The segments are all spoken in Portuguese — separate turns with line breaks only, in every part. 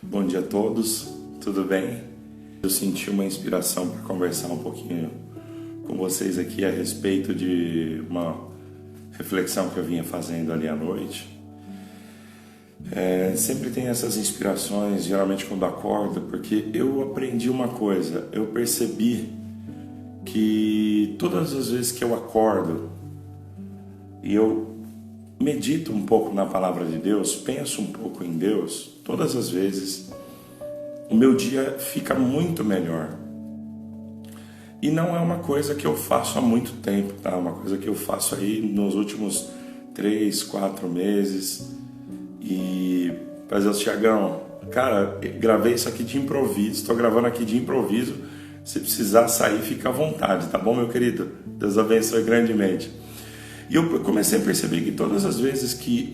Bom dia a todos, tudo bem? Eu senti uma inspiração para conversar um pouquinho com vocês aqui a respeito de uma reflexão que eu vinha fazendo ali à noite. Sempre tem essas inspirações, geralmente quando acordo, porque eu aprendi uma coisa, eu percebi que todas as vezes que eu acordo e eu medito um pouco na palavra de Deus, penso um pouco em Deus, todas as vezes o meu dia fica muito melhor. E não é uma coisa que eu faço há muito tempo, tá? É uma coisa que eu faço aí nos últimos 3, 4 meses. E, mas eu, Thiagão, cara, gravei isso aqui de improviso, estou gravando aqui de improviso. Se precisar sair, fica à vontade, tá bom, meu querido? Deus abençoe grandemente. E eu comecei a perceber que todas as vezes que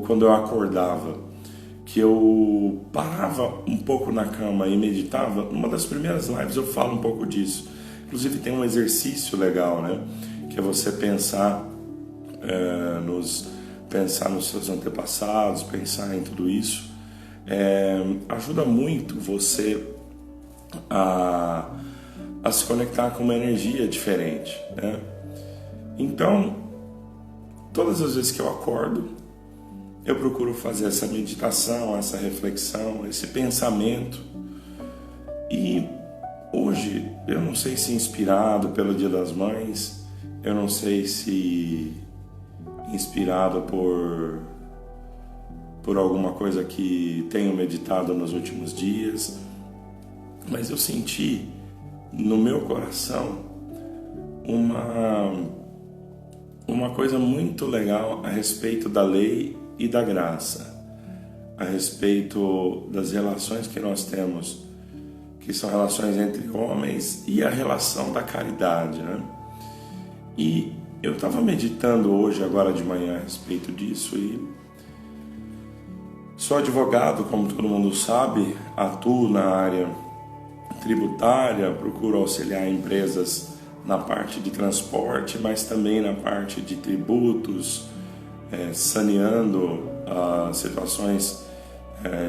quando eu acordava, que eu parava um pouco na cama e meditava, numa das primeiras lives eu falo um pouco disso. Inclusive tem um exercício legal, né? Que é você pensar nos seus antepassados, pensar em tudo isso. Ajuda muito você a se conectar com uma energia diferente, né? Então, todas as vezes que eu acordo, eu procuro fazer essa meditação, essa reflexão, esse pensamento. E hoje, eu não sei se inspirado pelo Dia das Mães, eu não sei se inspirado por alguma coisa que tenho meditado nos últimos dias, mas eu senti no meu coração uma coisa muito legal a respeito da lei e da graça, a respeito das relações que nós temos, que são relações entre homens, e a relação da caridade, né? E eu estava meditando hoje, agora de manhã, a respeito disso, e sou advogado, como todo mundo sabe, atuo na área tributária, procuro auxiliar empresas na parte de transporte, mas também na parte de tributos, saneando situações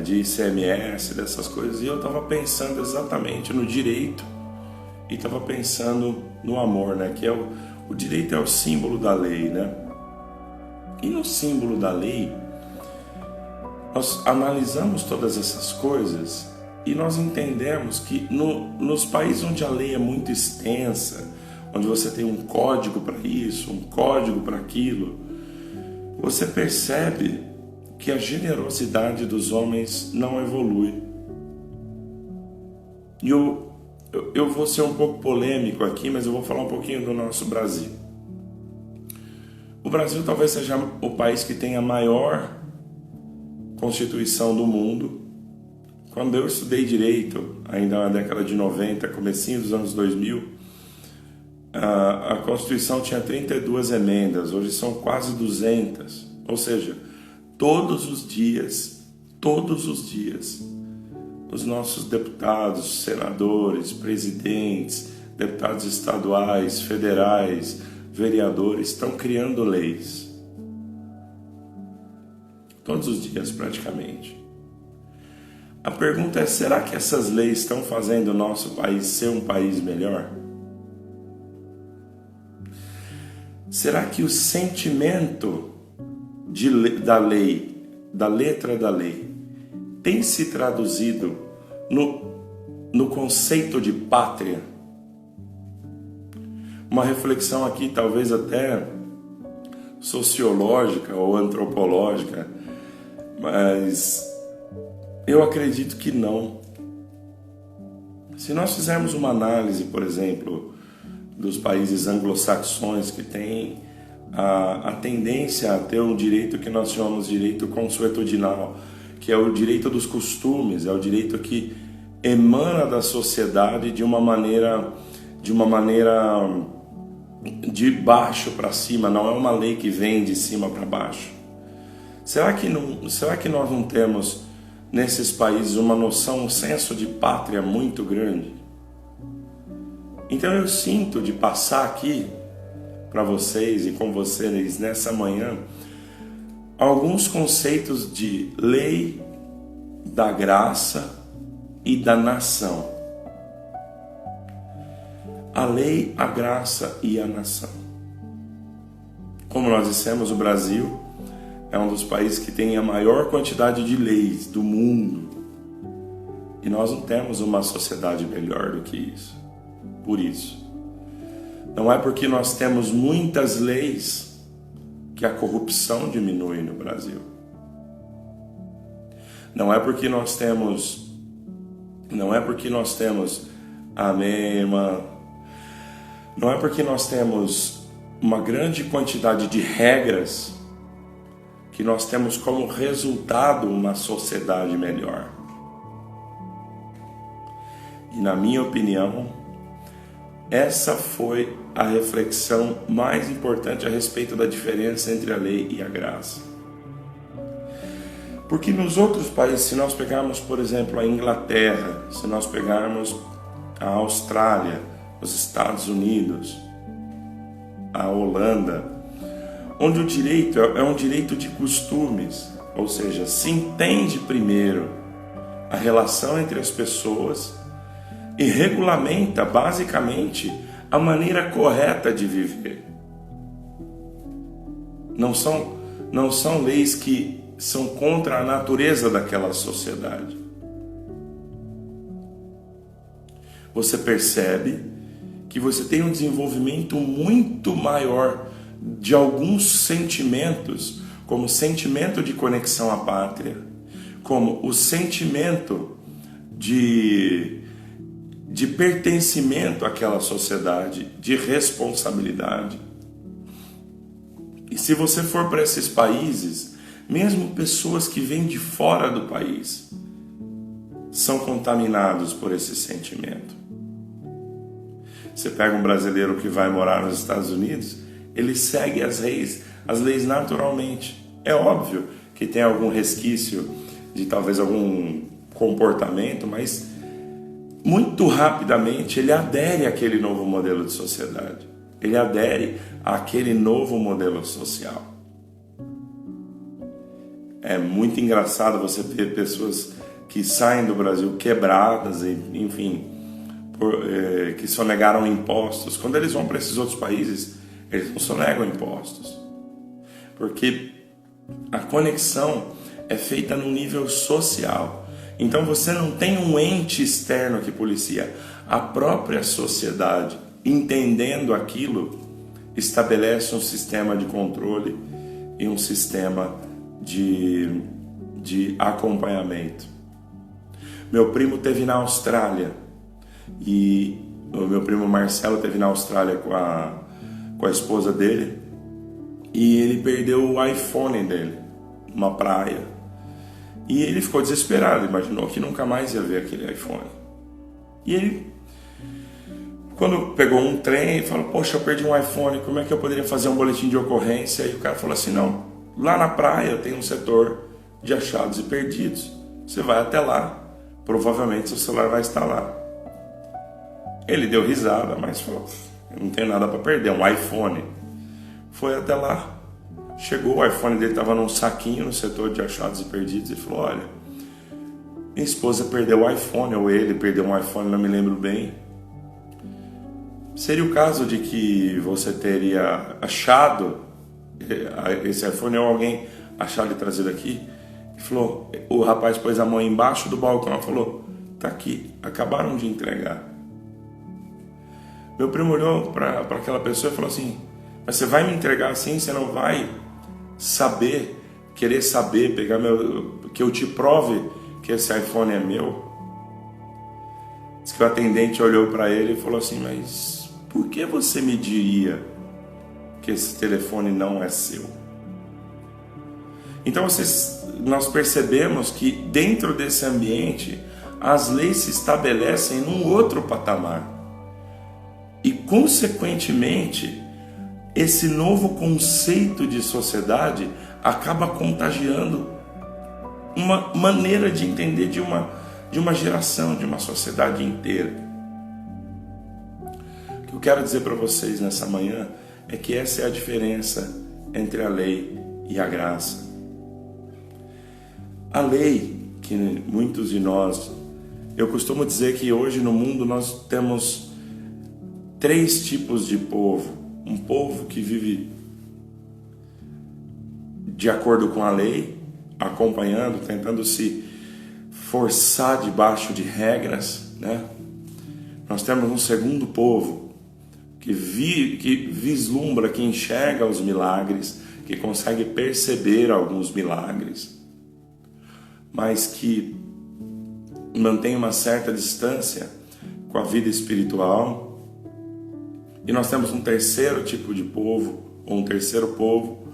de ICMS, dessas coisas. E eu estava pensando exatamente no direito e estava pensando no amor, né? Que o direito é o símbolo da lei, né? E no símbolo da lei, nós analisamos todas essas coisas e nós entendemos que nos países onde a lei é muito extensa, onde você tem um código para isso, um código para aquilo, você percebe que a generosidade dos homens não evolui. E eu vou ser um pouco polêmico aqui, mas eu vou falar um pouquinho do nosso Brasil. O Brasil talvez seja o país que tem a maior Constituição do mundo. Quando eu estudei Direito, ainda na década de 90, comecinho dos anos 2000, a Constituição tinha 32 emendas, hoje são quase 200. Ou seja, todos os dias, os nossos deputados, senadores, presidentes, deputados estaduais, federais, vereadores estão criando leis. Todos os dias, praticamente. A pergunta é, será que essas leis estão fazendo o nosso país ser um país melhor? Será que o sentimento da lei, da letra da lei, tem se traduzido no conceito de pátria? Uma reflexão aqui, talvez até sociológica ou antropológica, mas eu acredito que não. Se nós fizermos uma análise, por exemplo, dos países anglo-saxões, que têm a tendência a ter um direito que nós chamamos de direito consuetudinal, que é o direito dos costumes, é o direito que emana da sociedade de uma maneira de baixo para cima, não é uma lei que vem de cima para baixo. Será que nós não temos nesses países uma noção, um senso de pátria muito grande? Então eu sinto de passar aqui para vocês e com vocês nessa manhã alguns conceitos de lei da graça e da nação. A lei, a graça e a nação. Como nós dissemos, o Brasil é um dos países que tem a maior quantidade de leis do mundo. E nós não temos uma sociedade melhor do que isso. Por isso. Não é porque nós temos muitas leis que a corrupção diminui no Brasil. Não é porque nós temos... Amém, irmã? Não é porque nós temos uma grande quantidade de regras que nós temos como resultado uma sociedade melhor. E na minha opinião, essa foi a reflexão mais importante a respeito da diferença entre a lei e a graça. Porque nos outros países, se nós pegarmos, por exemplo, a Inglaterra, se nós pegarmos a Austrália, os Estados Unidos, a Holanda, onde o direito é um direito de costumes, ou seja, se entende primeiro a relação entre as pessoas e regulamenta basicamente a maneira correta de viver. Não são leis que são contra a natureza daquela sociedade. Você percebe que você tem um desenvolvimento muito maior de alguns sentimentos, como o sentimento de conexão à pátria, como o sentimento de pertencimento àquela sociedade, de responsabilidade. E se você for para esses países, mesmo pessoas que vêm de fora do país são contaminados por esse sentimento. Você pega um brasileiro que vai morar nos Estados Unidos, ele segue as leis naturalmente. É óbvio que tem algum resquício de talvez algum comportamento, mas muito rapidamente ele adere àquele novo modelo de sociedade. Ele adere àquele novo modelo social. É muito engraçado você ver pessoas que saem do Brasil quebradas, enfim, que sonegaram impostos. Quando eles vão para esses outros países, eles não sonegam impostos. Porque a conexão é feita no nível social. Então você não tem um ente externo que policia. A própria sociedade, entendendo aquilo, estabelece um sistema de controle e um sistema de acompanhamento. Meu primo teve na Austrália e o meu primo Marcelo teve na Austrália com a esposa dele e ele perdeu o iPhone dele numa praia. E ele ficou desesperado, imaginou que nunca mais ia ver aquele iPhone. E ele, quando pegou um trem, falou: poxa, eu perdi um iPhone, como é que eu poderia fazer um boletim de ocorrência? E o cara falou assim: não, lá na praia tem um setor de achados e perdidos. Você vai até lá, provavelmente seu celular vai estar lá. Ele deu risada, mas falou: eu não tenho nada para perder, um iPhone. Foi até lá. Chegou, o iPhone dele estava num saquinho no setor de achados e perdidos e falou: olha, minha esposa perdeu o iPhone, ou ele perdeu um iPhone, não me lembro bem. Seria o caso de que você teria achado esse iPhone ou alguém achado e trazido aqui? Ele falou, o rapaz pôs a mão embaixo do balcão e falou: tá aqui, acabaram de entregar. Meu primo olhou para aquela pessoa e falou assim: mas você vai me entregar assim? Você não vai querer saber, que eu te prove que esse iPhone é meu? Diz que o atendente olhou para ele e falou assim: mas por que você me diria que esse telefone não é seu? Então nós percebemos que dentro desse ambiente as leis se estabelecem num outro patamar. E consequentemente, esse novo conceito de sociedade acaba contagiando uma maneira de entender de uma geração, de uma sociedade inteira. O que eu quero dizer para vocês nessa manhã é que essa é a diferença entre a lei e a graça. A lei que muitos de nós... Eu costumo dizer que hoje no mundo nós temos 3 tipos de povo. Um povo que vive de acordo com a lei, acompanhando, tentando se forçar debaixo de regras, né? Nós temos um segundo povo que vislumbra, que enxerga os milagres, que consegue perceber alguns milagres, mas que mantém uma certa distância com a vida espiritual. E nós temos um terceiro tipo de povo, ou um terceiro povo,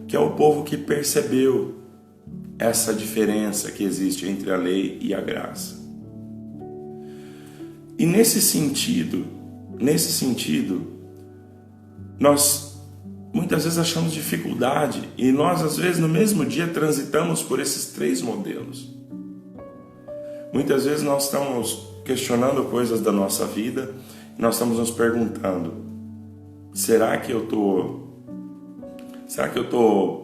que é o povo que percebeu essa diferença que existe entre a lei e a graça. E nesse sentido, nós muitas vezes achamos dificuldade, e nós às vezes no mesmo dia transitamos por esses 3 modelos. Muitas vezes nós estamos questionando coisas da nossa vida, e nós estamos nos perguntando: será que eu estou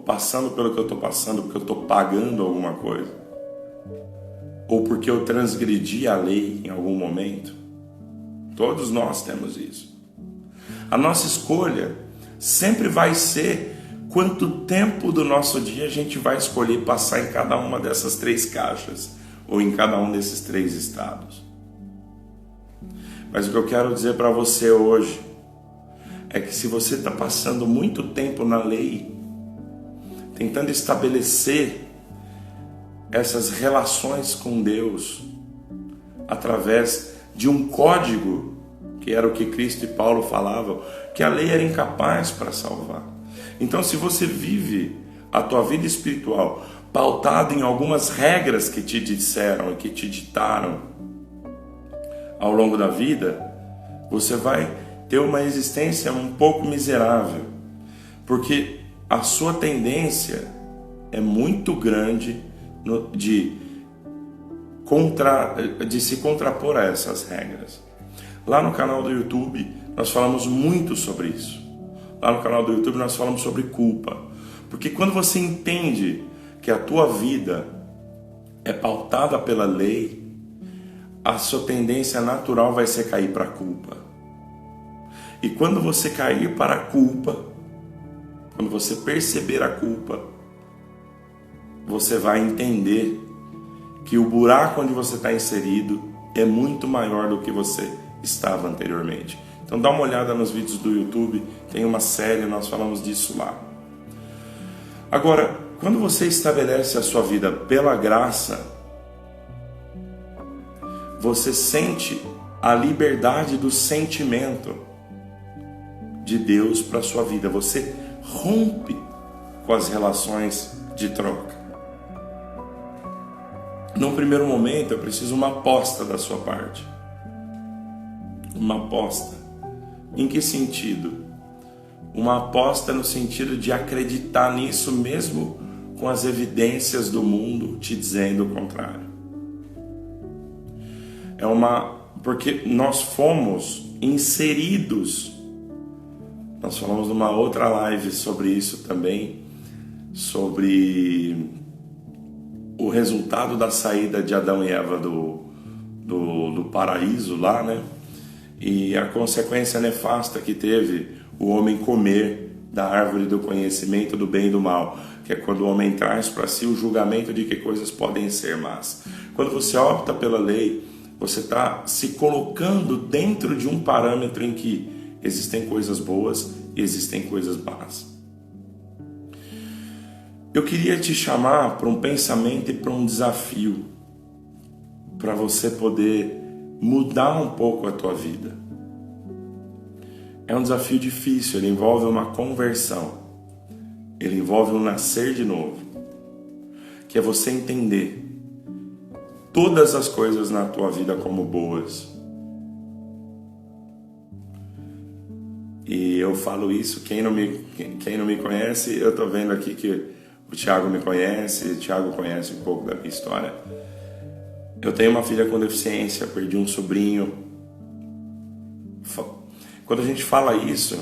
passando pelo que eu estou passando porque eu estou pagando alguma coisa? Ou porque eu transgredi a lei em algum momento? Todos nós temos isso. A nossa escolha sempre vai ser quanto tempo do nosso dia a gente vai escolher passar em cada uma dessas 3 caixas, ou em cada um desses 3 estados. Mas o que eu quero dizer para você hoje é que se você está passando muito tempo na lei, tentando estabelecer essas relações com Deus através de um código, que era o que Cristo e Paulo falavam, que a lei era incapaz para salvar. Então, se você vive a tua vida espiritual pautado em algumas regras que te disseram e que te ditaram ao longo da vida, você vai ter uma existência um pouco miserável, porque a sua tendência é muito grande de se contrapor a essas regras. Lá no canal do YouTube nós falamos muito sobre isso. Lá no canal do YouTube nós falamos sobre culpa, porque quando você entende que a tua vida é pautada pela lei, a sua tendência natural vai ser cair para a culpa. E quando você cair para a culpa, quando você perceber a culpa, você vai entender que o buraco onde você está inserido é muito maior do que você estava anteriormente. Então dá uma olhada nos vídeos do YouTube, tem uma série, nós falamos disso lá. Agora, quando você estabelece a sua vida pela graça, você sente a liberdade do sentimento de Deus para a sua vida. Você rompe com as relações de troca. Num primeiro momento, eu preciso uma aposta da sua parte. Uma aposta. Em que sentido? Uma aposta no sentido de acreditar nisso mesmo com as evidências do mundo te dizendo o contrário. Porque nós fomos inseridos. Nós falamos numa outra live sobre isso também, sobre o resultado da saída de Adão e Eva do paraíso lá, né? E a consequência nefasta que teve o homem comer da árvore do conhecimento do bem e do mal, que é quando o homem traz para si o julgamento de que coisas podem ser más. Quando você opta pela lei, você está se colocando dentro de um parâmetro em que existem coisas boas e existem coisas más. Eu queria te chamar para um pensamento e para um desafio, para você poder mudar um pouco a tua vida. É um desafio difícil, ele envolve uma conversão, ele envolve um nascer de novo, que é você entender todas as coisas na tua vida como boas. E eu falo isso, quem não me conhece, eu estou vendo aqui que o Thiago me conhece, o Thiago conhece um pouco da minha história. Eu tenho uma filha com deficiência, perdi um sobrinho. Quando a gente fala isso,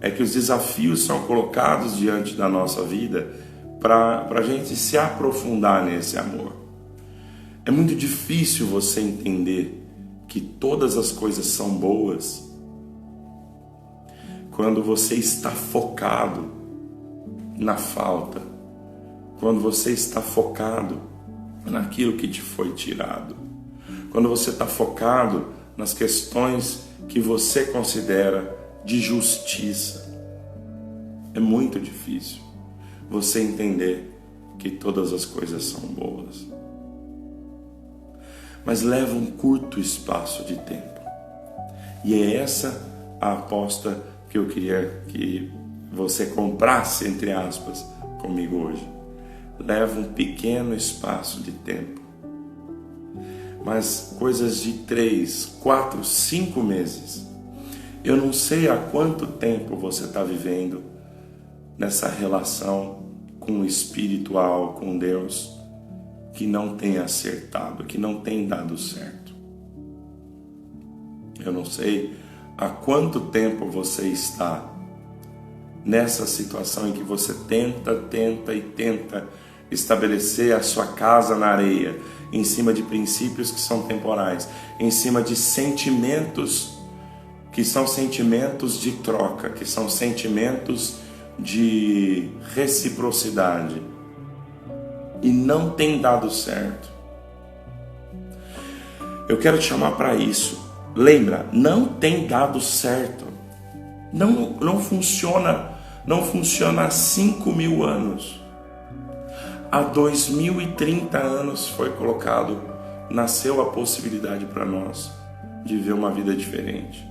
é que os desafios são colocados diante da nossa vida para a gente se aprofundar nesse amor. É muito difícil você entender que todas as coisas são boas quando você está focado na falta, quando você está focado naquilo que te foi tirado, quando você está focado nas questões que você considera de justiça. É muito difícil você entender que todas as coisas são boas. Mas leva um curto espaço de tempo. E é essa a aposta que eu queria que você comprasse, entre aspas, comigo hoje. Leva um pequeno espaço de tempo. Mas coisas de 3, 4, 5 meses. Eu não sei há quanto tempo você está vivendo nessa relação com o espiritual, com Deus, que não tem acertado, que não tem dado certo. Eu não sei há quanto tempo você está nessa situação em que você tenta estabelecer a sua casa na areia, em cima de princípios que são temporais, em cima de sentimentos que são sentimentos de troca, que são sentimentos de reciprocidade, e não tem dado certo. Eu quero te chamar para isso. Lembra, não tem dado certo. Não funciona. Não funciona há 5.000 anos. Há 2030 anos foi colocado, nasceu a possibilidade para nós de ver uma vida diferente.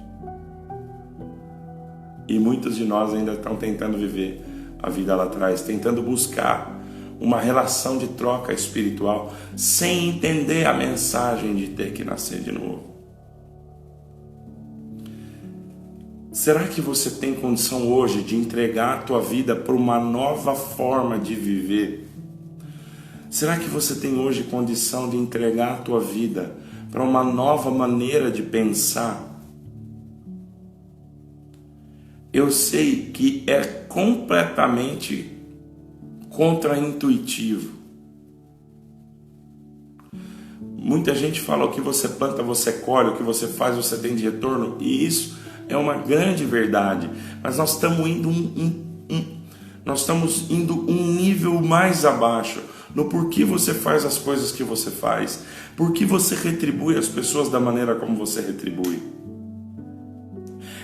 E muitos de nós ainda estão tentando viver a vida lá atrás, tentando buscar uma relação de troca espiritual, sem entender a mensagem de ter que nascer de novo. Será que você tem condição hoje de entregar a tua vida para uma nova forma de viver? Será que você tem hoje condição de entregar a tua vida para uma nova maneira de pensar? Eu sei que é completamente contraintuitivo. Muita gente fala: o que você planta, você colhe, o que você faz, você tem de retorno, e isso é uma grande verdade. Mas nós estamos indo um nível mais abaixo no porquê você faz as coisas que você faz, por que você retribui as pessoas da maneira como você retribui.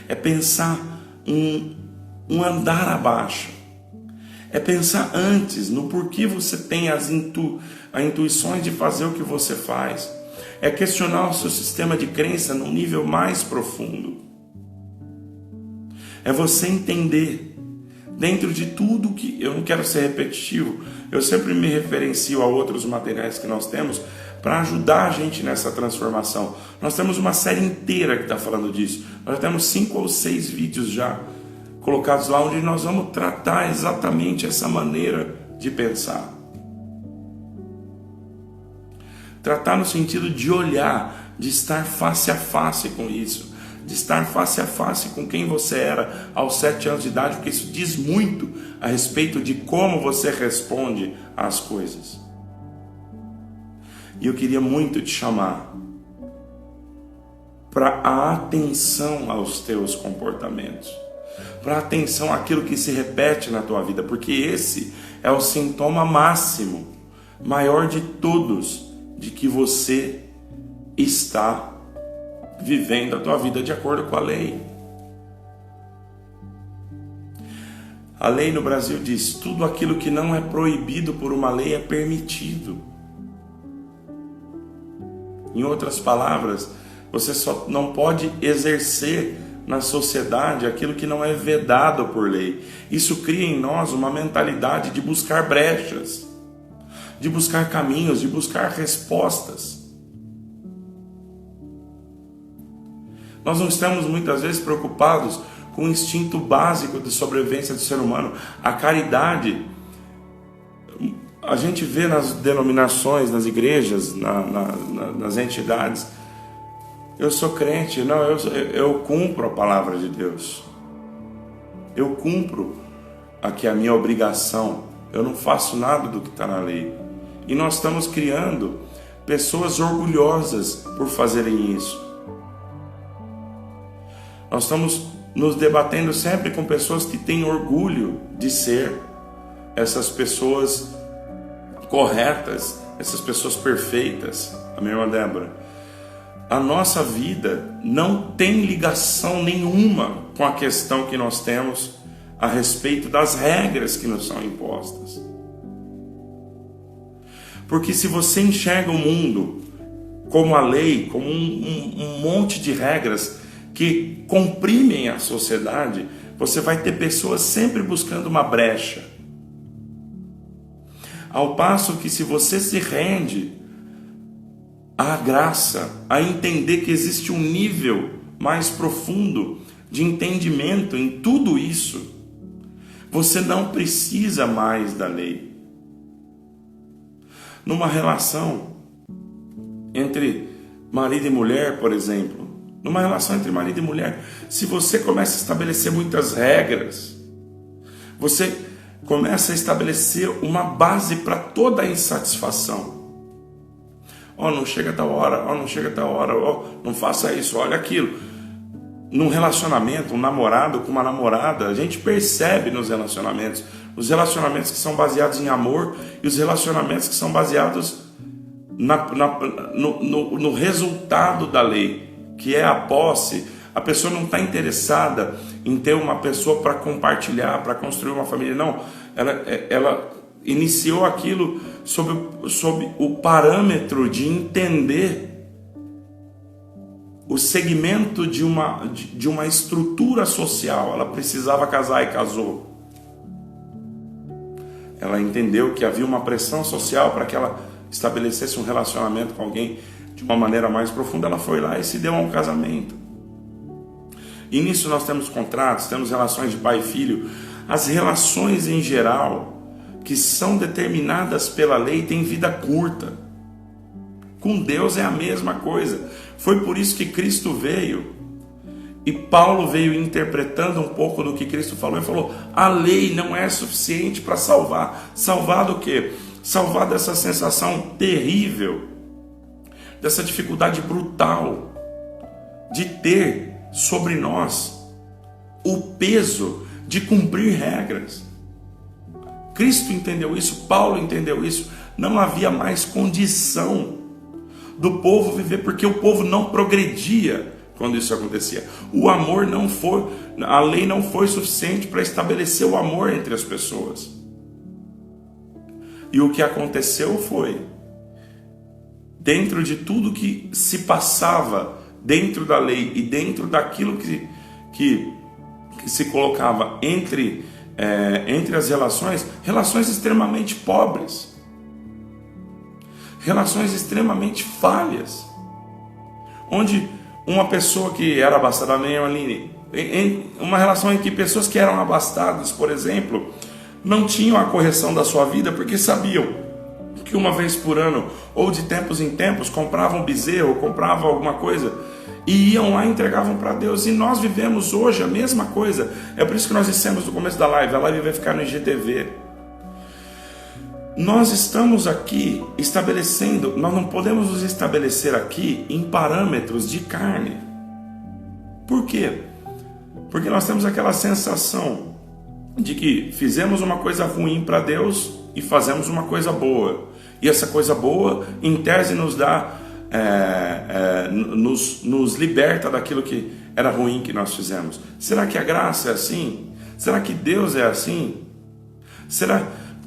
É pensar um andar abaixo. É pensar antes no porquê você tem as intuições de fazer o que você faz. É questionar o seu sistema de crença num nível mais profundo. É você entender, dentro de tudo que... Eu não quero ser repetitivo, eu sempre me referencio a outros materiais que nós temos para ajudar a gente nessa transformação. Nós temos uma série inteira que está falando disso. Nós temos 5 ou 6 vídeos já colocados lá, onde nós vamos tratar exatamente essa maneira de pensar. Tratar no sentido de olhar, de estar face a face com isso, de estar face a face com quem você era aos 7 anos de idade, porque isso diz muito a respeito de como você responde às coisas. E eu queria muito te chamar para a atenção aos teus comportamentos, para atenção àquilo que se repete na tua vida, porque esse é o sintoma máximo, maior de todos, de que você está vivendo a tua vida de acordo com a lei. A lei no Brasil diz: tudo aquilo que não é proibido por uma lei é permitido. Em outras palavras, você só não pode exercer na sociedade aquilo que não é vedado por lei. Isso cria em nós uma mentalidade de buscar brechas, de buscar caminhos, de buscar respostas. Nós não estamos muitas vezes preocupados com o instinto básico de sobrevivência do ser humano, a caridade. A gente vê nas denominações, nas igrejas, nas entidades: eu sou crente, não, eu cumpro a palavra de Deus, eu cumpro aqui a minha obrigação, eu não faço nada do que está na lei. E nós estamos criando pessoas orgulhosas por fazerem isso. Nós estamos nos debatendo sempre com pessoas que têm orgulho de ser essas pessoas corretas, essas pessoas perfeitas. A minha irmã Débora, a nossa vida não tem ligação nenhuma com a questão que nós temos a respeito das regras que nos são impostas. Porque se você enxerga o mundo como a lei, como um monte de regras que comprimem a sociedade, você vai ter pessoas sempre buscando uma brecha. Ao passo que, se você se rende à graça, a entender que existe um nível mais profundo de entendimento em tudo isso, você não precisa mais da lei. Numa relação entre marido e mulher, por exemplo, numa relação entre marido e mulher, se você começa a estabelecer muitas regras, você começa a estabelecer uma base para toda a insatisfação. Não chega a tal hora, não chega a tal hora, não faça isso, olha aquilo. Num relacionamento, um namorado com uma namorada, a gente percebe nos relacionamentos, os relacionamentos que são baseados em amor e os relacionamentos que são baseados no resultado da lei, que é a posse. A pessoa não está interessada em ter uma pessoa para compartilhar, para construir uma família. Não, ela iniciou aquilo sob o parâmetro de entender o segmento de uma estrutura social. Ela precisava casar e casou. Ela entendeu que havia uma pressão social para que ela estabelecesse um relacionamento com alguém de uma maneira mais profunda. Ela foi lá e se deu a um casamento. E nisso nós temos contratos, temos relações de pai e filho. As relações em geral, que são determinadas pela lei, têm vida curta. Com Deus é a mesma coisa. Foi por isso que Cristo veio. E Paulo veio interpretando um pouco do que Cristo falou. Ele falou, a lei não é suficiente para salvar. Salvar do quê? Salvar dessa sensação terrível, dessa dificuldade brutal de ter sobre nós o peso de cumprir regras. Cristo entendeu isso, Paulo entendeu isso. Não havia mais condição do povo viver, porque o povo não progredia quando isso acontecia. O amor não foi, a lei não foi suficiente para estabelecer o amor entre as pessoas. E o que aconteceu foi, dentro de tudo que se passava dentro da lei e dentro daquilo que se colocava entre as relações extremamente pobres, relações extremamente falhas, onde uma pessoa que era abastada, nem Aline, em uma relação em que pessoas que eram abastadas, por exemplo, não tinham a correção da sua vida porque sabiam que uma vez por ano ou de tempos em tempos compravam um bezerro, compravam alguma coisa e iam lá e entregavam para Deus. E nós vivemos hoje a mesma coisa. É por isso que nós dissemos no começo da live, a live vai ficar no IGTV. Nós estamos aqui estabelecendo, nós não podemos nos estabelecer aqui em parâmetros de carne. Por quê? Porque nós temos aquela sensação de que fizemos uma coisa ruim para Deus e fazemos uma coisa boa. E essa coisa boa, em tese, nos dá, nos liberta daquilo que era ruim que nós fizemos. Será que a graça é assim? Será que Deus é assim?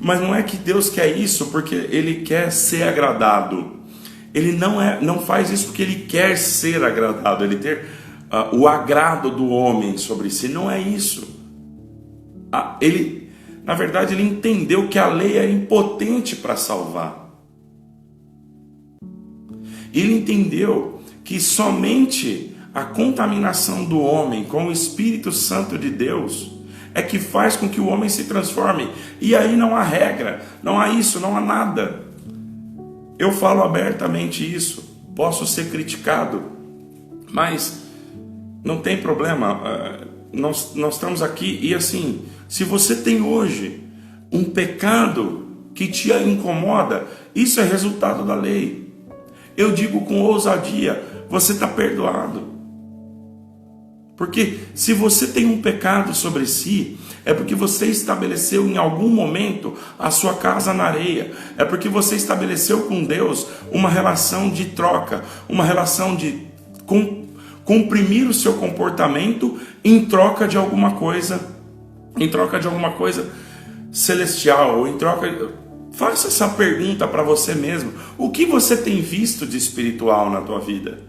Mas não é que Deus quer isso porque Ele quer ser agradado. Ele não faz isso porque Ele quer ser agradado, Ele ter o agrado do homem sobre si. Não é isso. Na verdade, Ele entendeu que a lei era impotente para salvar. Ele entendeu que somente a contaminação do homem com o Espírito Santo de Deus é que faz com que o homem se transforme. E aí não há regra, não há isso, não há nada. Eu falo abertamente isso, posso ser criticado, mas não tem problema. Nós estamos aqui e assim, se você tem hoje um pecado que te incomoda, isso é resultado da lei. eu digo com ousadia, você está perdoado. Porque se você tem um pecado sobre si, é porque você estabeleceu em algum momento a sua casa na areia. É porque você estabeleceu com Deus uma relação de troca, uma relação de comprimir o seu comportamento em troca de alguma coisa, celestial, ou em troca. Faça essa pergunta para você mesmo. O que você tem visto de espiritual na tua vida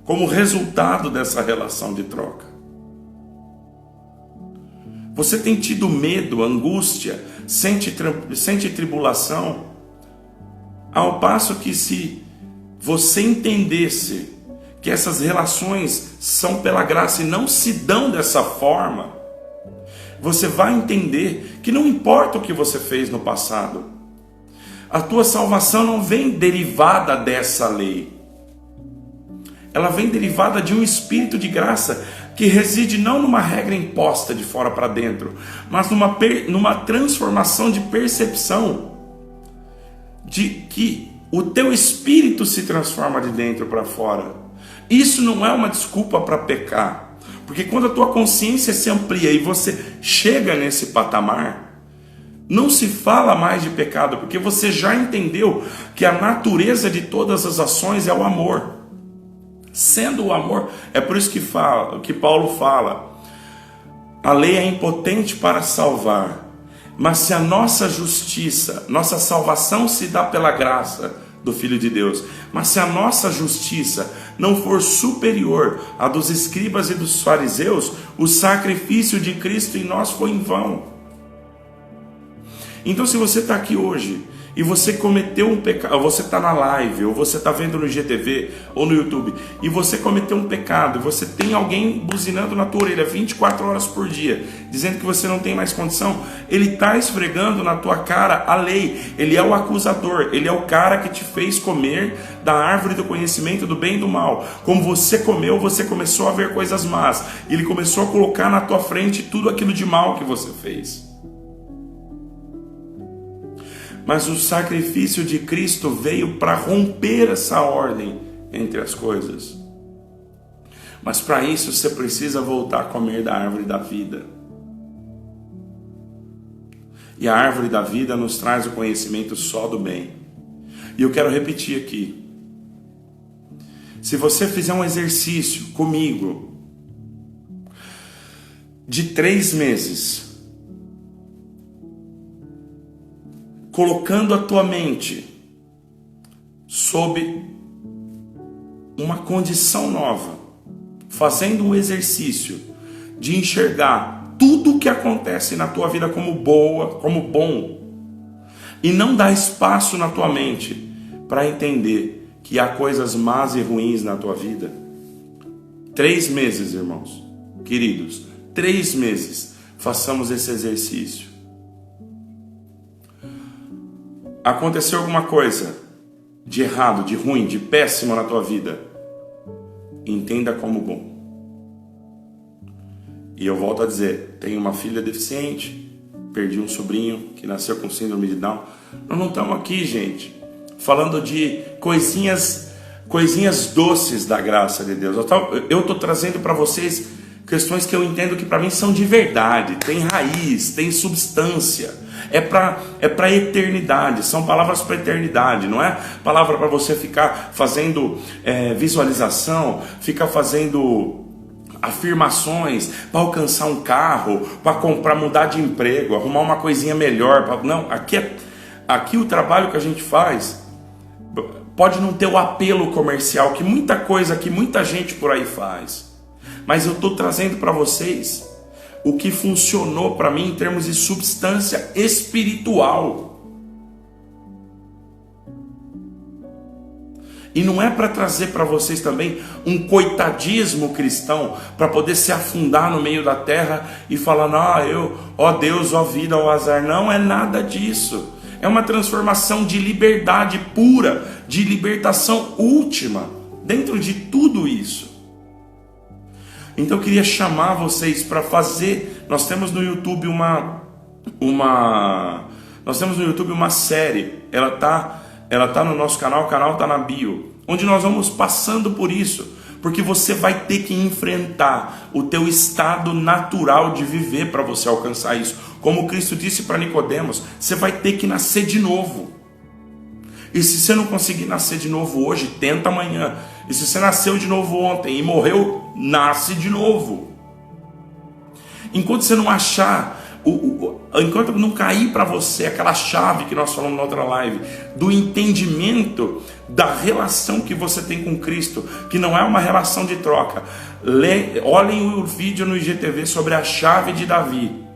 como resultado dessa relação de troca? Você tem tido medo, angústia, sente tribulação? Ao passo que, se você entendesse que essas relações são pela graça e não se dão dessa forma, você vai entender que não importa o que você fez no passado, a tua salvação não vem derivada dessa lei. Ela vem derivada de um espírito de graça que reside não numa regra imposta de fora para dentro, mas numa transformação de percepção de que o teu espírito se transforma de dentro para fora. Isso não é uma desculpa para pecar, porque quando a tua consciência se amplia e você chega nesse patamar, não se fala mais de pecado, porque você já entendeu que a natureza de todas as ações é o amor. Sendo o amor, é por isso que Paulo fala, a lei é impotente para salvar, mas se a nossa justiça, nossa salvação se dá pela graça do Filho de Deus, mas se a nossa justiça não for superior à dos escribas e dos fariseus, o sacrifício de Cristo em nós foi em vão. Então, se você está aqui hoje e você cometeu um pecado, ou você está na live, ou você está vendo no IGTV ou no YouTube, e você cometeu um pecado, e você tem alguém buzinando na tua orelha 24 horas por dia, dizendo que você não tem mais condição, ele está esfregando na tua cara a lei. Ele é o acusador, ele é o cara que te fez comer da árvore do conhecimento do bem e do mal. Como você comeu, você começou a ver coisas más, e ele começou a colocar na tua frente tudo aquilo de mal que você fez. Mas o sacrifício de Cristo veio para romper essa ordem entre as coisas. Mas para isso você precisa voltar a comer da árvore da vida. E a árvore da vida nos traz o conhecimento só do bem. E eu quero repetir aqui. Se você fizer um exercício comigo de 3 meses, colocando a tua mente sob uma condição nova, fazendo um exercício de enxergar tudo o que acontece na tua vida como bom, e não dar espaço na tua mente para entender que há coisas más e ruins na tua vida. 3 meses, irmãos, queridos, 3 meses, façamos esse exercício. Aconteceu alguma coisa de errado, de ruim, de péssimo na tua vida, entenda como bom. E eu volto a dizer, tenho uma filha deficiente, perdi um sobrinho que nasceu com síndrome de Down. Nós não estamos aqui, gente, falando de coisinhas doces da graça de Deus. Eu estou trazendo para vocês questões que eu entendo que para mim são de verdade, tem raiz, tem substância. É para eternidade, são palavras para eternidade, não é palavra para você ficar fazendo visualização, ficar fazendo afirmações para alcançar um carro, para comprar, mudar de emprego, arrumar uma coisinha melhor. Não, aqui o trabalho que a gente faz pode não ter o apelo comercial que muita gente por aí faz, mas eu estou trazendo para vocês o que funcionou para mim em termos de substância espiritual. E não é para trazer para vocês também um coitadismo cristão, para poder se afundar no meio da terra e falar, ó Deus, ó vida, ó azar. Não é nada disso. É uma transformação de liberdade pura, de libertação última, dentro de tudo isso. Então eu queria chamar vocês para fazer. Nós temos no YouTube uma série. Ela tá no nosso canal, o canal tá na bio, onde nós vamos passando por isso, porque você vai ter que enfrentar o teu estado natural de viver para você alcançar isso. Como Cristo disse para Nicodemos, você vai ter que nascer de novo. E se você não conseguir nascer de novo hoje, tenta amanhã. E se você nasceu de novo ontem e morreu, nasce de novo. Enquanto você não achar, enquanto não cair para você aquela chave que nós falamos na outra live, do entendimento da relação que você tem com Cristo, que não é uma relação de troca. Olhem o vídeo no IGTV sobre a chave de Davi.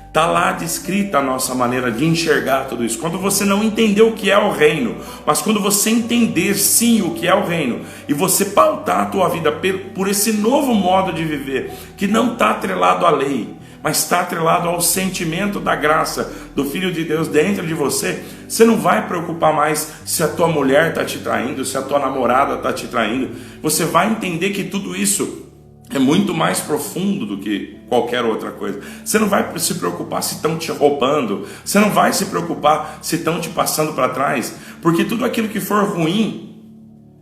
Está lá descrita a nossa maneira de enxergar tudo isso. Quando você não entender o que é o reino, mas quando você entender sim o que é o reino, e você pautar a tua vida por esse novo modo de viver, que não está atrelado à lei, mas está atrelado ao sentimento da graça do Filho de Deus dentro de você, você não vai preocupar mais se a tua mulher está te traindo, se a tua namorada está te traindo. Você vai entender que tudo isso é muito mais profundo do que qualquer outra coisa. Você não vai se preocupar se estão te roubando. Você não vai se preocupar se estão te passando para trás. Porque tudo aquilo que for ruim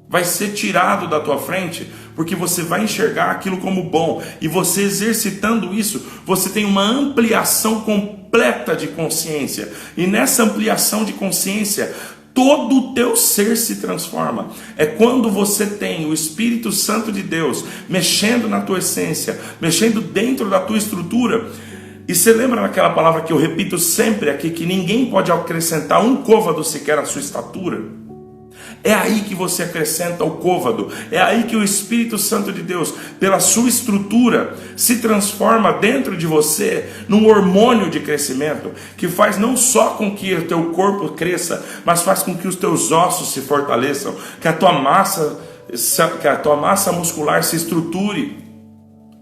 vai ser tirado da tua frente. Porque você vai enxergar aquilo como bom. E você exercitando isso, você tem uma ampliação completa de consciência. E nessa ampliação de consciência, todo o teu ser se transforma. É quando você tem o Espírito Santo de Deus mexendo na tua essência, mexendo dentro da tua estrutura. E você lembra daquela palavra que eu repito sempre aqui, que ninguém pode acrescentar um côvado sequer à sua estatura? É aí que você acrescenta o côvado. É aí que o Espírito Santo de Deus, pela sua estrutura, se transforma dentro de você num hormônio de crescimento, que faz não só com que o teu corpo cresça, mas faz com que os teus ossos se fortaleçam, que a tua massa muscular se estruture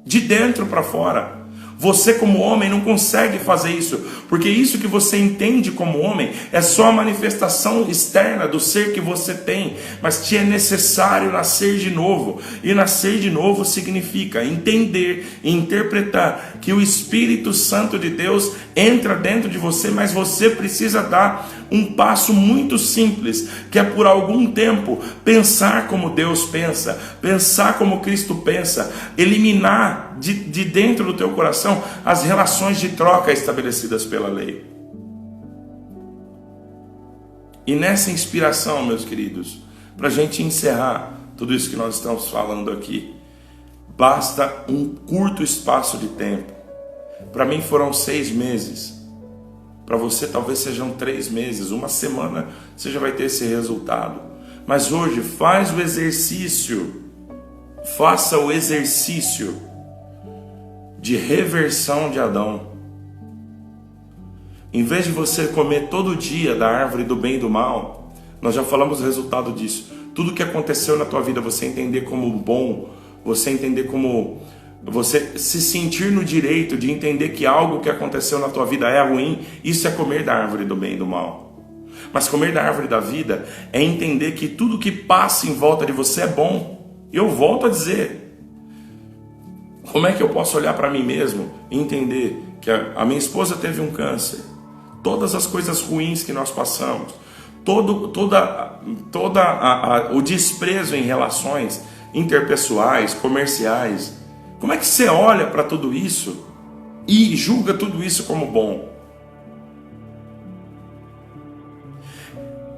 de dentro para fora. Você como homem não consegue fazer isso, porque isso que você entende como homem é só a manifestação externa do ser que você tem, mas te é necessário nascer de novo. E nascer de novo significa entender e interpretar que o Espírito Santo de Deus entra dentro de você, mas você precisa dar um passo muito simples, que é por algum tempo pensar como Deus pensa, pensar como Cristo pensa, eliminar de dentro do teu coração as relações de troca estabelecidas pela lei. E nessa inspiração, meus queridos, para a gente encerrar tudo isso que nós estamos falando aqui, basta um curto espaço de tempo. Para mim foram 6 meses. Para você talvez sejam 3 meses, 1 semana você já vai ter esse resultado. Mas hoje faça o exercício de reversão de Adão. Em vez de você comer todo dia da árvore do bem e do mal, nós já falamos o resultado disso. Tudo que aconteceu na tua vida, você entender como bom, você entender como... você se sentir no direito de entender que algo que aconteceu na tua vida é ruim, isso é comer da árvore do bem e do mal. Mas comer da árvore da vida é entender que tudo que passa em volta de você é bom. E eu volto a dizer, como é que eu posso olhar para mim mesmo e entender que a minha esposa teve um câncer, todas as coisas ruins que nós passamos, todo o desprezo em relações interpessoais, comerciais. Como é que você olha para tudo isso e julga tudo isso como bom?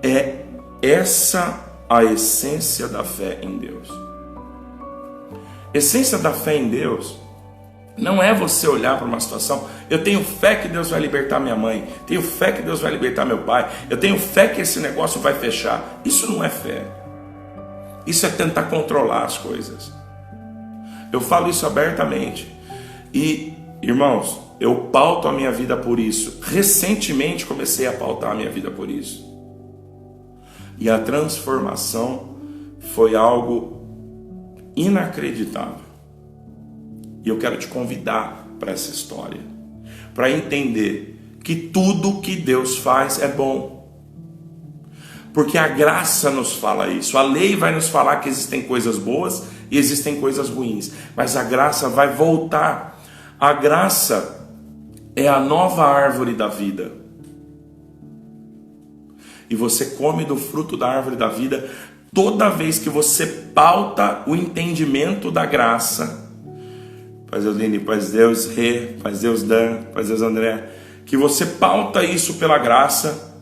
É essa a essência da fé em Deus. Essência da fé em Deus não é você olhar para uma situação, eu tenho fé que Deus vai libertar minha mãe, tenho fé que Deus vai libertar meu pai, eu tenho fé que esse negócio vai fechar. Isso não é fé. Isso é tentar controlar as coisas. Eu falo isso abertamente. E, irmãos, eu pauto a minha vida por isso. Recentemente comecei a pautar a minha vida por isso. E a transformação foi algo inacreditável. E eu quero te convidar para essa história, para entender que tudo que Deus faz é bom. Porque a graça nos fala isso. A lei vai nos falar que existem coisas boas e existem coisas ruins. Mas a graça vai voltar. A graça é a nova árvore da vida. E você come do fruto da árvore da vida toda vez que você pauta o entendimento da graça, Paz Deus Lini, Paz Deus Rê, Paz Deus Dan, Paz Deus André, que você pauta isso pela graça.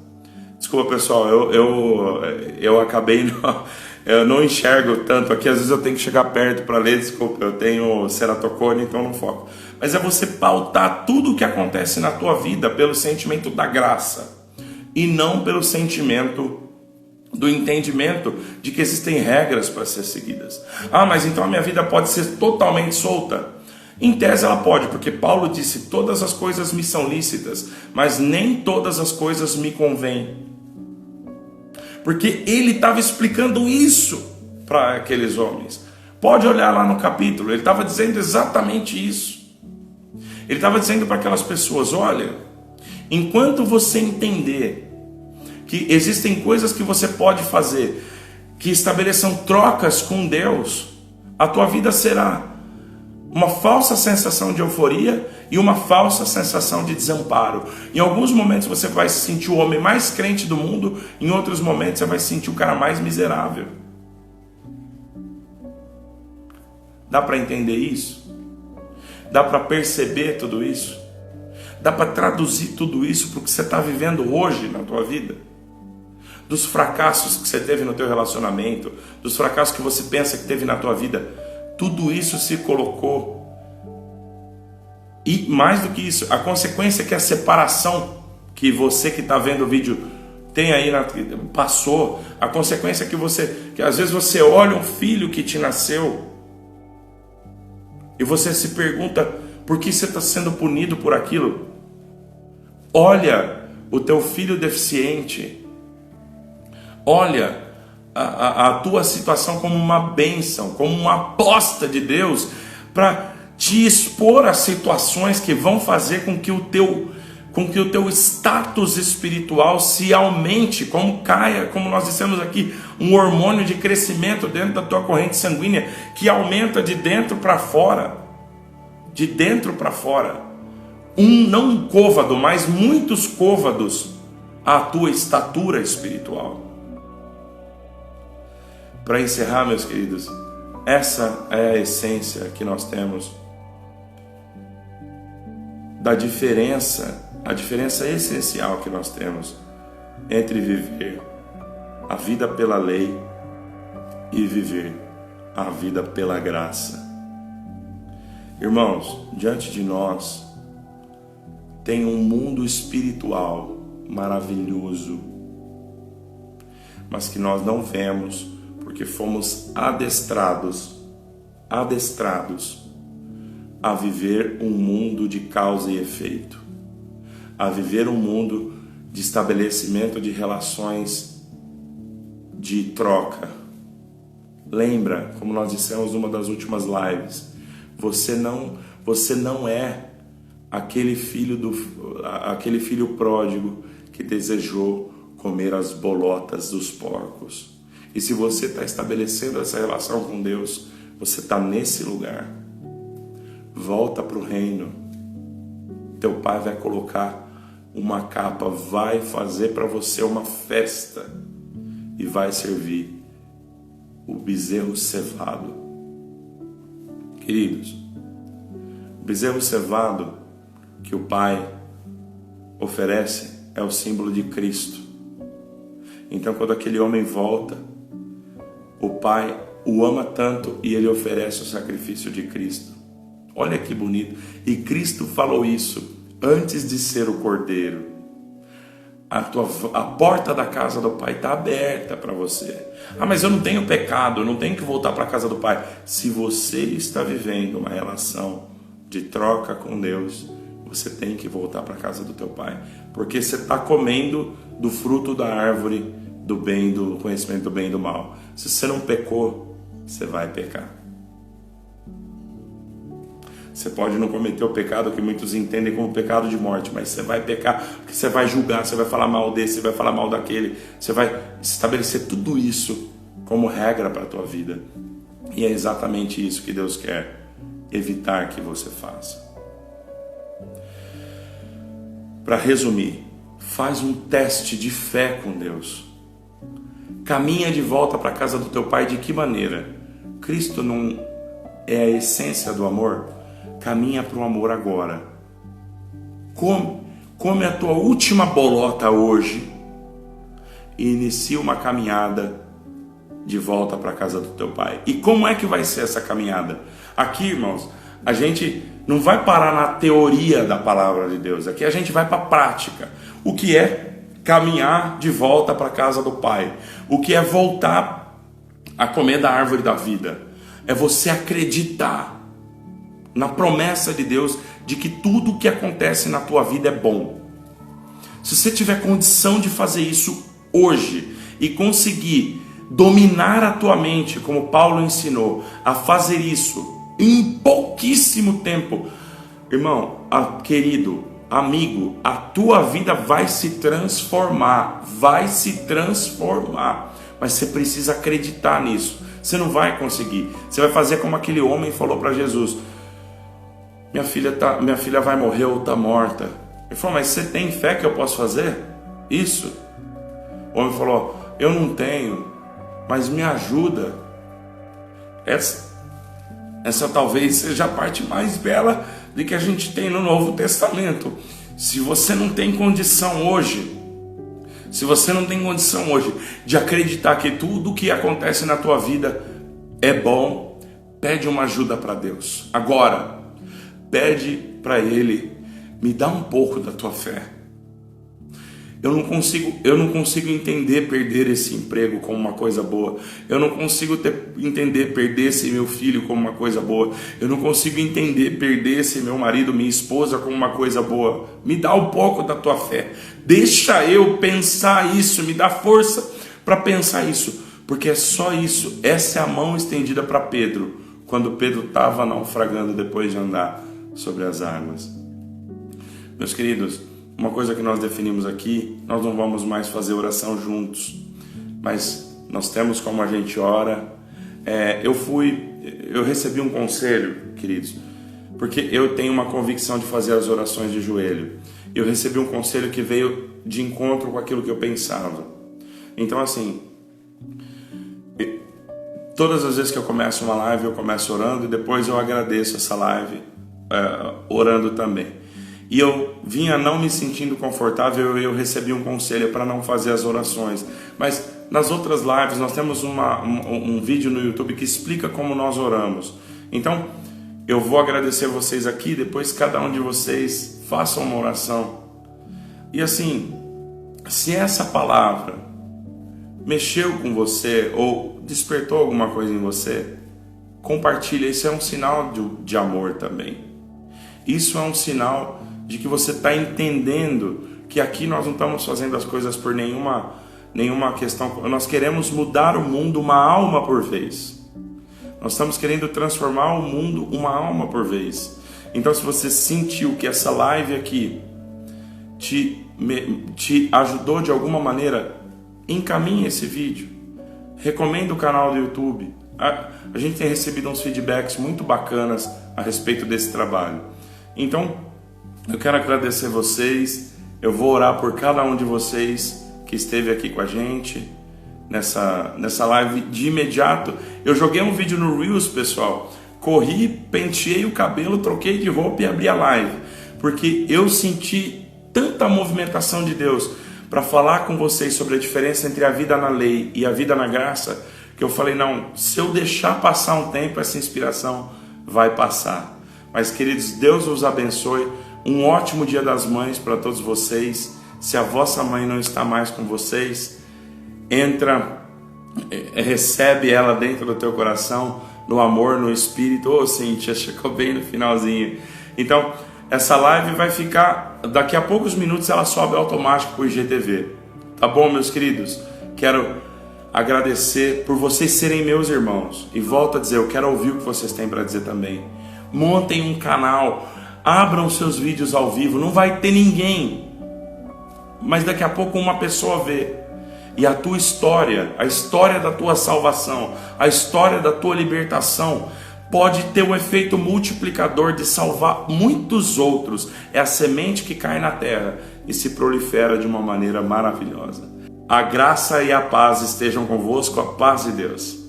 Desculpa, pessoal, eu acabei, eu não enxergo tanto aqui, às vezes eu tenho que chegar perto para ler, desculpa, eu tenho ceratocone, então não foco. Mas é você pautar tudo o que acontece na tua vida pelo sentimento da graça, e não pelo sentimento do entendimento de que existem regras para ser seguidas. Ah, mas então a minha vida pode ser totalmente solta? Em tese ela pode, porque Paulo disse: todas as coisas me são lícitas, mas nem todas as coisas me convêm. Porque ele estava explicando isso para aqueles homens. Pode olhar lá no capítulo, ele estava dizendo exatamente isso. Ele estava dizendo para aquelas pessoas: olha, enquanto você entender que existem coisas que você pode fazer que estabeleçam trocas com Deus, a tua vida será uma falsa sensação de euforia e uma falsa sensação de desamparo. Em alguns momentos você vai se sentir o homem mais crente do mundo, em outros momentos você vai se sentir o cara mais miserável. Dá para entender isso? Dá para perceber tudo isso? Dá para traduzir tudo isso para o que você está vivendo hoje na tua vida? Dos fracassos que você teve no teu relacionamento, dos fracassos que você pensa que teve na tua vida, tudo isso se colocou. E mais do que isso, a consequência que a separação que você que está vendo o vídeo tem aí, passou, a consequência que às vezes você olha um filho que te nasceu e você se pergunta por que você está sendo punido por aquilo. Olha o teu filho deficiente, olha a tua situação como uma bênção, como uma aposta de Deus para te expor a situações que vão fazer com que o teu status espiritual se aumente, como caia, como nós dissemos aqui, um hormônio de crescimento dentro da tua corrente sanguínea que aumenta de dentro para fora, de dentro para fora. Não um côvado, mas muitos côvados à tua estatura espiritual. Para encerrar, meus queridos, essa é a essência que nós temos da diferença, a diferença essencial que nós temos entre viver a vida pela lei e viver a vida pela graça. Irmãos, diante de nós tem um mundo espiritual maravilhoso, mas que nós não vemos porque fomos adestrados a viver um mundo de causa e efeito, a viver um mundo de estabelecimento de relações de troca. Lembra, como nós dissemos numa das últimas lives, você não é aquele filho pródigo que desejou comer as bolotas dos porcos. E se você está estabelecendo essa relação com Deus, você está nesse lugar. Volta para o reino. Teu pai vai colocar uma capa, vai fazer para você uma festa e vai servir o bezerro cevado. Queridos, o bezerro cevado que o pai oferece é o símbolo de Cristo. Então, quando aquele homem volta, o pai o ama tanto e ele oferece o sacrifício de Cristo. Olha que bonito. E Cristo falou isso antes de ser o cordeiro. A porta da casa do pai está aberta para você. Ah, mas eu não tenho pecado, eu não tenho que voltar para a casa do pai. Se você está vivendo uma relação de troca com Deus, você tem que voltar para a casa do teu pai. Porque você está comendo do fruto da árvore do bem, do conhecimento do bem e do mal. Se você não pecou, você vai pecar. Você pode não cometer o pecado que muitos entendem como pecado de morte, mas você vai pecar, porque você vai julgar, você vai falar mal desse, você vai falar mal daquele, você vai estabelecer tudo isso como regra para a tua vida. E é exatamente isso que Deus quer evitar que você faça. Para resumir, faz um teste de fé com Deus. Caminha de volta para a casa do teu pai de que maneira? Cristo não é a essência do amor? Caminha para o amor agora. Come a tua última bolota hoje e inicia uma caminhada de volta para a casa do teu pai. E como é que vai ser essa caminhada? Aqui, irmãos, a gente não vai parar na teoria da palavra de Deus. Aqui a gente vai para a prática. O que é caminhar de volta para a casa do pai? O que é voltar a comer da árvore da vida? É você acreditar na promessa de Deus de que tudo o que acontece na tua vida é bom. Se você tiver condição de fazer isso hoje e conseguir dominar a tua mente, como Paulo ensinou, a fazer isso em pouquíssimo tempo, irmão, querido, amigo, a tua vida vai se transformar, mas você precisa acreditar nisso. Você não vai conseguir. Você vai fazer como aquele homem falou para Jesus: minha filha vai morrer ou está morta. Ele falou: mas você tem fé que eu posso fazer isso? O homem falou: eu não tenho, mas me ajuda. Essa talvez seja a parte mais bela de que a gente tem no Novo Testamento. Se você não tem condição hoje, de acreditar que tudo o que acontece na tua vida é bom, pede uma ajuda para Deus. Agora, pede para Ele: me dá um pouco da tua fé. Eu não consigo entender perder esse emprego como uma coisa boa. Eu não consigo entender perder esse meu filho como uma coisa boa. Eu não consigo entender perder esse meu marido, minha esposa como uma coisa boa. Me dá um pouco da tua fé. Deixa eu pensar isso. Me dá força para pensar isso. Porque é só isso. Essa é a mão estendida para Pedro, quando Pedro estava naufragando depois de andar sobre as águas. Meus queridos, uma coisa que nós definimos aqui: nós não vamos mais fazer oração juntos, mas nós temos como a gente ora. Eu recebi um conselho, queridos, porque eu tenho uma convicção de fazer as orações de joelho. Eu recebi um conselho que veio de encontro com aquilo que eu pensava. Então, assim, todas as vezes que eu começo uma live, eu começo orando e depois eu agradeço essa live orando também. E eu vinha não me sentindo confortável, eu recebi um conselho para não fazer as orações. Mas nas outras lives nós temos um vídeo no YouTube que explica como nós oramos. Então eu vou agradecer vocês aqui, depois cada um de vocês faça uma oração. E assim, se essa palavra mexeu com você ou despertou alguma coisa em você, compartilha. Isso é um sinal de amor também. Isso é um sinal de que você está entendendo que aqui nós não estamos fazendo as coisas por nenhuma questão. Nós queremos mudar o mundo uma alma por vez. Nós estamos querendo transformar o mundo uma alma por vez. Então, se você sentiu que essa live aqui te ajudou de alguma maneira, encaminhe esse vídeo. Recomenda o canal do YouTube. A gente tem recebido uns feedbacks muito bacanas a respeito desse trabalho. Então, eu quero agradecer vocês. Eu vou orar por cada um de vocês que esteve aqui com a gente nessa live. De imediato, eu joguei um vídeo no Reels, pessoal. Corri, penteei o cabelo, troquei de roupa e abri a live. Porque eu senti tanta movimentação de Deus para falar com vocês sobre a diferença entre a vida na lei e a vida na graça, que eu falei: não, se eu deixar passar um tempo, essa inspiração vai passar. Mas, queridos, Deus os abençoe. Um ótimo Dia das Mães para todos vocês. Se a vossa mãe não está mais com vocês, recebe ela dentro do teu coração, no amor, no espírito. Ô, Cíntia, chegou bem no finalzinho. Então, essa live vai ficar, daqui a poucos minutos ela sobe automático para o IGTV. Tá bom, meus queridos? Quero agradecer por vocês serem meus irmãos. E volto a dizer, eu quero ouvir o que vocês têm para dizer também. Montem um canal. Abram seus vídeos ao vivo, não vai ter ninguém, mas daqui a pouco uma pessoa vê. E a tua história, a história da tua salvação, a história da tua libertação, pode ter um efeito multiplicador de salvar muitos outros. É a semente que cai na terra e se prolifera de uma maneira maravilhosa. A graça e a paz estejam convosco, a paz de Deus.